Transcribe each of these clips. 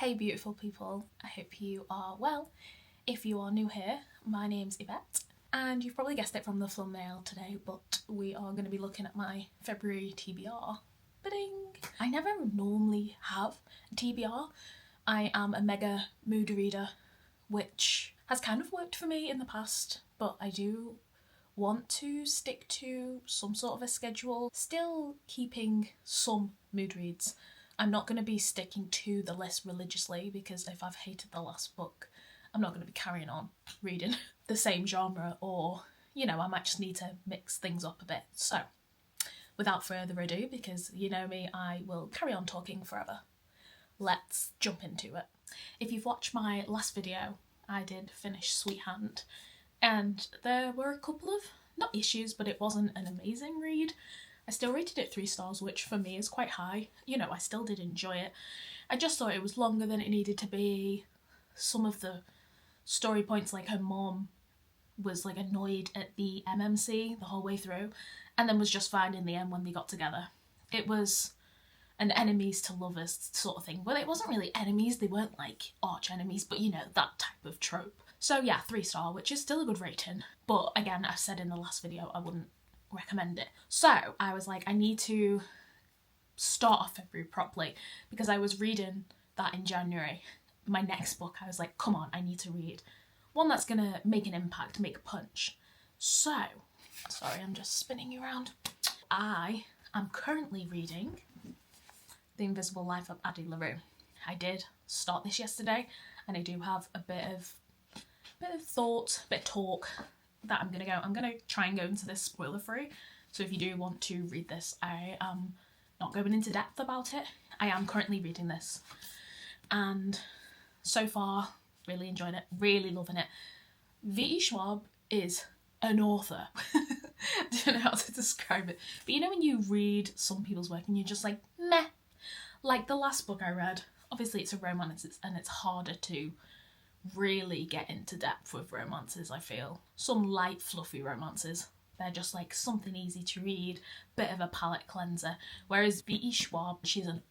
Hey beautiful people, I hope you are well. If you are new here, my name's Yvette and you've probably guessed it from the thumbnail today, but we are going to be looking at my February TBR. Ba-ding! I never normally have a TBR. I am a mega mood reader, which has kind of worked for me in the past, but I do want to stick to some sort of a schedule, still keeping some mood reads. I'm not going to be sticking to the list religiously because if I've hated the last book, I'm not going to be carrying on reading the same genre, or, you know, I might just need to mix things up a bit. So, without further ado, because you know me, I will carry on talking forever. Let's jump into it. If you've watched my last video, I did finish Sweethand, and there were a couple of, not issues, but it wasn't an amazing read. I still rated it 3 stars, which for me is quite high. You know, I still did enjoy it. I just thought it was longer than it needed to be. Some of the story points, like her mom was like annoyed at the MMC the whole way through, and then was just fine in the end when they got together. It was an enemies to lovers sort of thing. Well, it wasn't really enemies, they weren't like arch enemies, but you know, that type of trope. So yeah, 3 star, which is still a good rating. But again, I said in the last video, I wouldn't recommend it. So I was like, I need to start off February properly because I was reading that in January. My next book, I was like, come on, I need to read one that's gonna make an impact, make a punch. So, sorry, I'm just spinning you around. I am currently reading The Invisible Life of Addie. I did start this yesterday, and I do have a bit of thought, a bit of talk that I'm gonna try and go into this spoiler free. So if you do want to read this, I am not going into depth about it. I am currently reading this, and so far really enjoying it, really loving it. V.E. Schwab is an author. I don't know how to describe it, but you know when you read some people's work and you're just like, meh. Like the last book I read, obviously it's a romance, and it's harder to really get into depth with romances, I feel. Some light fluffy romances, they're just like something easy to read, bit of a palate cleanser, whereas V.E. Schwab, she's an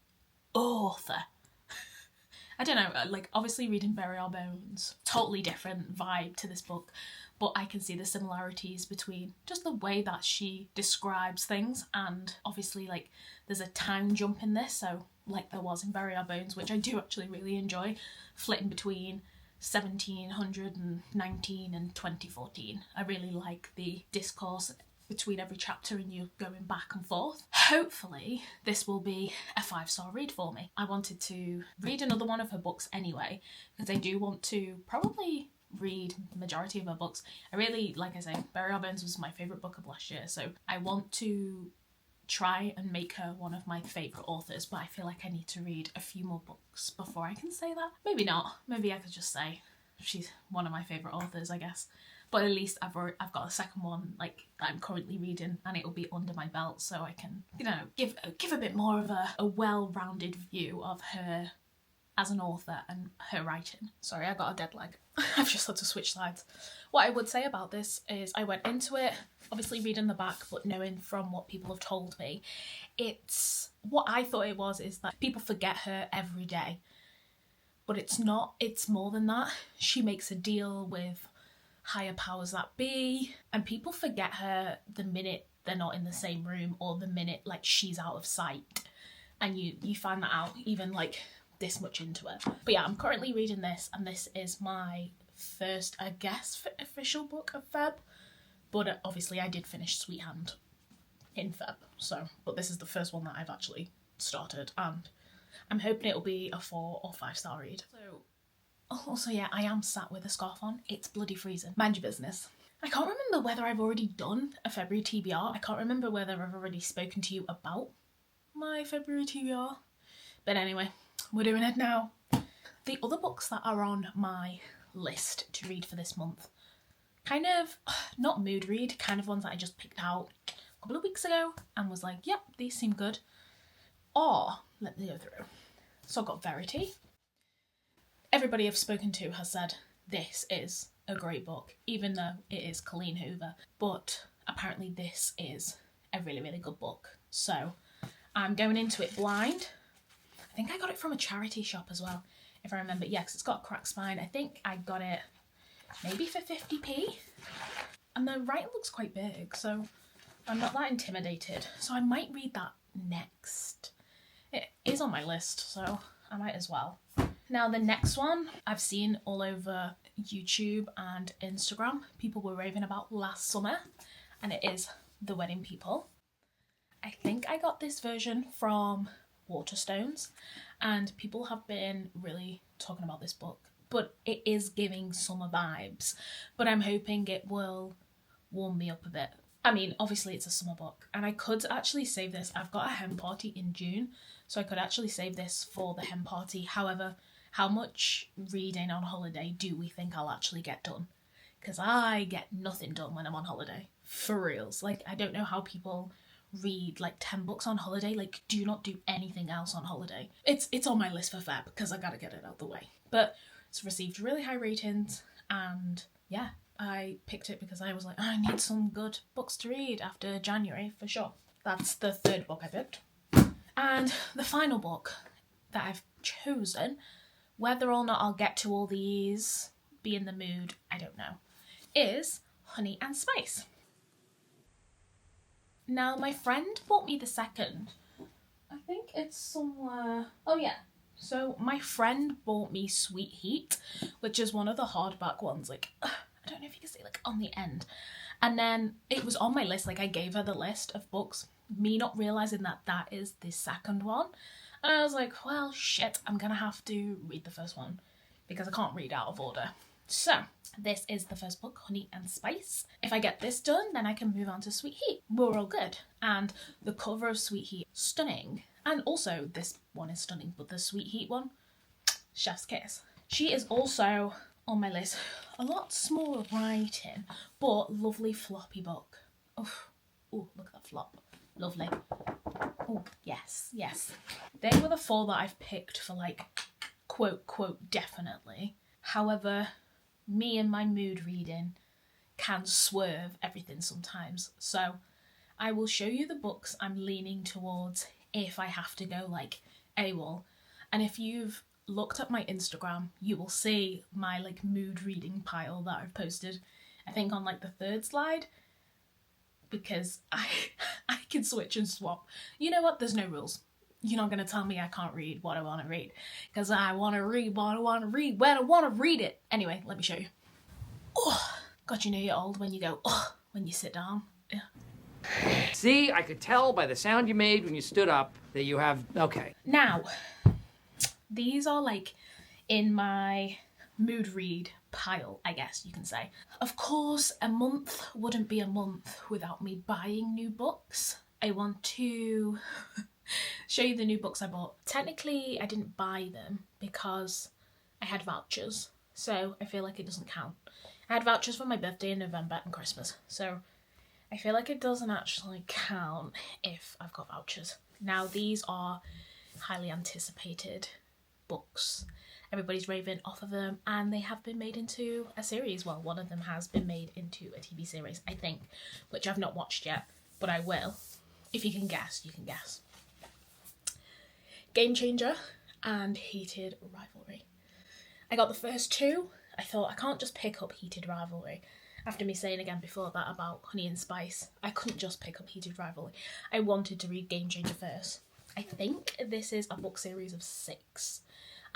author. I don't know, like obviously reading Bury Our Bones, totally different vibe to this book, but I can see the similarities between just the way that she describes things, and obviously like there's a time jump in this, so like there was in Bury Our Bones, which I do actually really enjoy, flitting between 1719 and 2014. I really like the discourse between every chapter and you going back and forth. Hopefully this will be a 5-star read for me. I wanted to read another one of her books anyway, because I do want to probably read the majority of her books. I really, like I say, Bury Our Bones was my favourite book of last year, so I want to try and make her one of my favourite authors, but I feel like I need to read a few more books before I can say that. Maybe not. Maybe I could just say she's one of my favourite authors, I guess. But at least I've got a second one like that I'm currently reading, and it'll be under my belt, so I can, you know, give a bit more of a well-rounded view of her as an author and her writing. Sorry, I got a dead leg. I've just had to switch sides. What I would say about this is I went into it obviously reading the back, but knowing from what people have told me, it's what I thought it was is that people forget her every day. But it's not, it's more than that. She makes a deal with higher powers that be, and people forget her the minute they're not in the same room, or the minute like she's out of sight, and you find that out even like this much into it. But yeah, I'm currently reading this, and this is my first, I guess, official book of Feb, but obviously I did finish Sweethand in Feb, so, but this is the first one that I've actually started, and I'm hoping it'll be a 4 or 5-star read. So, also yeah, I am sat with a scarf on. It's bloody freezing. Mind your business. I can't remember whether I've already done a February TBR. I can't remember whether I've already spoken to you about my February TBR. But anyway, we're doing it now. The other books that are on my list to read for this month, kind of, not mood read, kind of ones that I just picked out a couple of weeks ago and was like, yep, these seem good. Or, let me go through. So I've got Verity. Everybody I've spoken to has said this is a great book, even though it is Colleen Hoover. But apparently this is a really, really good book. So I'm going into it blind. I think I got it from a charity shop as well. if I remember. Yeah, because it's got a cracked spine. I think I got it maybe for 50p. And the writing looks quite big, so I'm not that intimidated. So I might read that next. It is on my list, so I might as well. Now the next one I've seen all over YouTube and Instagram. People were raving about last summer, and it is The Wedding People. I think I got this version from Waterstones, and people have been really talking about this book, but it is giving summer vibes, but I'm hoping it will warm me up a bit. I mean, obviously it's a summer book, and I could actually save this. I've got a hen party in June, so I could actually save this for the hen party. However, how much reading on holiday do we think I'll actually get done? Because I get nothing done when I'm on holiday. For reals. Like, I don't know how people read like 10 books on holiday. Like, do not do anything else on holiday. It's on my list for Feb because I gotta get it out the way. But it's received really high ratings, and yeah, I picked it because I was like, I need some good books to read after January for sure. That's the third book I picked. And the final book that I've chosen, whether or not I'll get to all these, be in the mood, I don't know, is Honey and Spice. Now my friend bought me the second. I think it's somewhere, oh yeah. So my friend bought me Sweet Heat, which is one of the hardback ones, like, I don't know if you can see, like, on the end. And then it was on my list, like, I gave her the list of books, me not realising that that is the second one. And I was like, well, shit, I'm gonna have to read the first one because I can't read out of order. So, this is the first book, Honey and Spice. If I get this done, then I can move on to Sweet Heat. We're all good. And the cover of Sweet Heat, stunning. And also, this one is stunning, but the Sweet Heat one, chef's kiss. She is also on my list. A lot smaller writing, but lovely floppy book. Oh, look at that flop. Lovely. Oh, yes, yes. They were the 4 that I've picked for, like, quote, definitely. However, me and my mood reading can swerve everything sometimes. So I will show you the books I'm leaning towards if I have to go, like, AWOL. And if you've looked at my Instagram, you will see my, like, mood reading pile that I've posted, I think on, like, the 3rd slide. Because I can switch and swap. You know what? There's no rules. You're not going to tell me I can't read what I want to read. Because I want to read what I want to read when I want to read it. Anyway, let me show you. Oh, God, you know you're old when you go, oh, when you sit down. Yeah. See, I could tell by the sound you made when you stood up that you have, okay. Now, these are like in my mood read pile, I guess you can say. Of course, a month wouldn't be a month without me buying new books. I want to show you the new books I bought. Technically, I didn't buy them because I had vouchers, so I feel like it doesn't count. I had vouchers for my birthday in November and Christmas, so I feel like it doesn't actually count if I've got vouchers. Now, these are highly anticipated books. Everybody's raving off of them, and they have been made into a series. Well, one of them has been made into a TV series, I think, which I've not watched yet, but I will. If you can guess, you can guess. Game Changer and Heated Rivalry. I got the first 2. I thought I can't just pick up Heated Rivalry. After me saying again before that about Honey and Spice, I couldn't just pick up Heated Rivalry. I wanted to read Game Changer first. I think this is a book series of 6.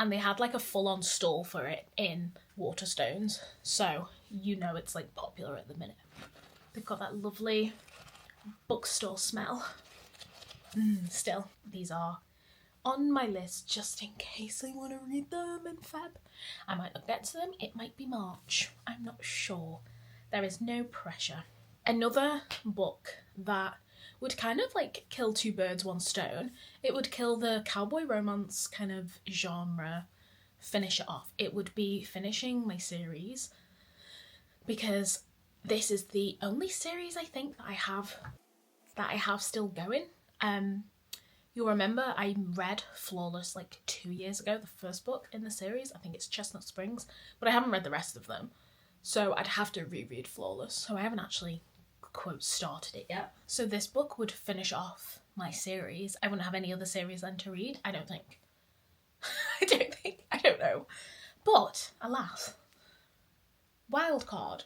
And they had like a full-on stall for it in Waterstones. So, you know it's like popular at the minute. They've got that lovely bookstore smell. Still, these are on my list just in case I want to read them in Feb. I might not get to them, it might be March. I'm not sure. There is no pressure. Another book that would kind of like kill 2 birds, 1 stone. It would kill the cowboy romance kind of genre, finish it off. It would be finishing my series because this is the only series I think that I have still going. You'll remember I read Flawless like 2 years ago, the first book in the series. I think it's Chestnut Springs, but I haven't read the rest of them. So I'd have to reread Flawless. So I haven't actually, quote, started it yet. So this book would finish off my series. I wouldn't have any other series then to read, I don't think. I don't don't know. But, alas, Wildcard.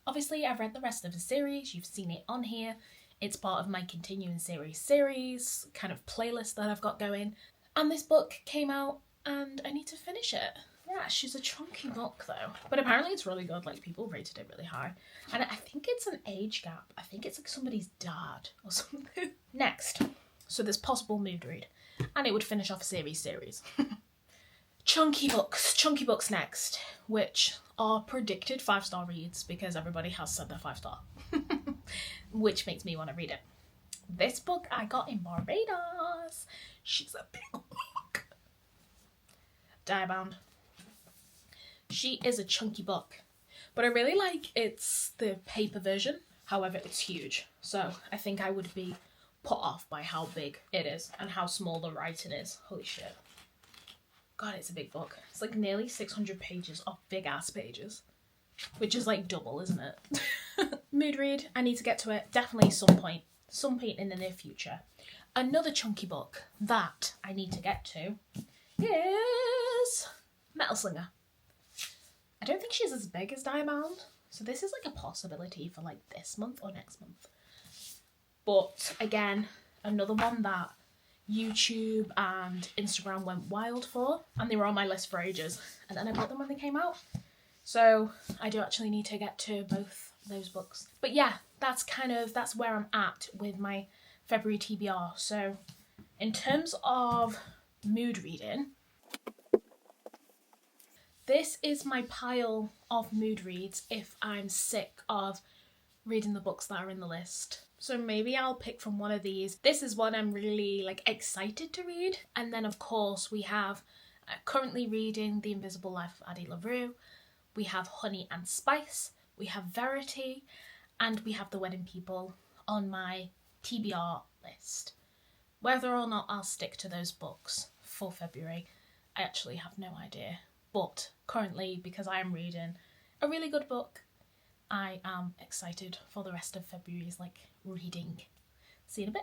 Obviously, I've read the rest of the series. You've seen it on here. It's part of my continuing series kind of playlist that I've got going. And this book came out and I need to finish it. Yeah, she's a chunky book though. But apparently it's really good. Like, people rated it really high. And I think it's an age gap. I think it's like somebody's dad or something. Next. So there's possible mood read. And it would finish off a series. Chunky books next, which are predicted 5-star reads because everybody has said they're 5-star, which makes me want to read it. This book I got in Barbados. She's a big book. Direbound. She is a chunky book, but I really like it's the paper version. However, it's huge, so I think I would be put off by how big it is and how small the writing is. Holy shit. God, it's a big book. It's like nearly 600 pages of big ass pages, which is like double, isn't it? Mood read. I need to get to it definitely some point in the near future. Another chunky book that I need to get to is Slinger. I don't think she's as big as Direbound, so this is like a possibility for like this month or next month. But again, another one that YouTube and Instagram went wild for, and they were on my list for ages, and then I bought them when they came out. So I do actually need to get to both those books. But yeah, that's where I'm at with my February TBR. So in terms of mood reading, this is my pile of mood reads if I'm sick of reading the books that are in the list. So maybe I'll pick from one of these. This is one I'm really excited to read. And then of course we have currently reading The Invisible Life of Addie. We have Honey and Spice. We have Verity. And we have The Wedding People on my TBR list. Whether or not I'll stick to those books for February, I actually have no idea. But currently, because I am reading a really good book, I am excited for the rest of February's reading. See you in a bit.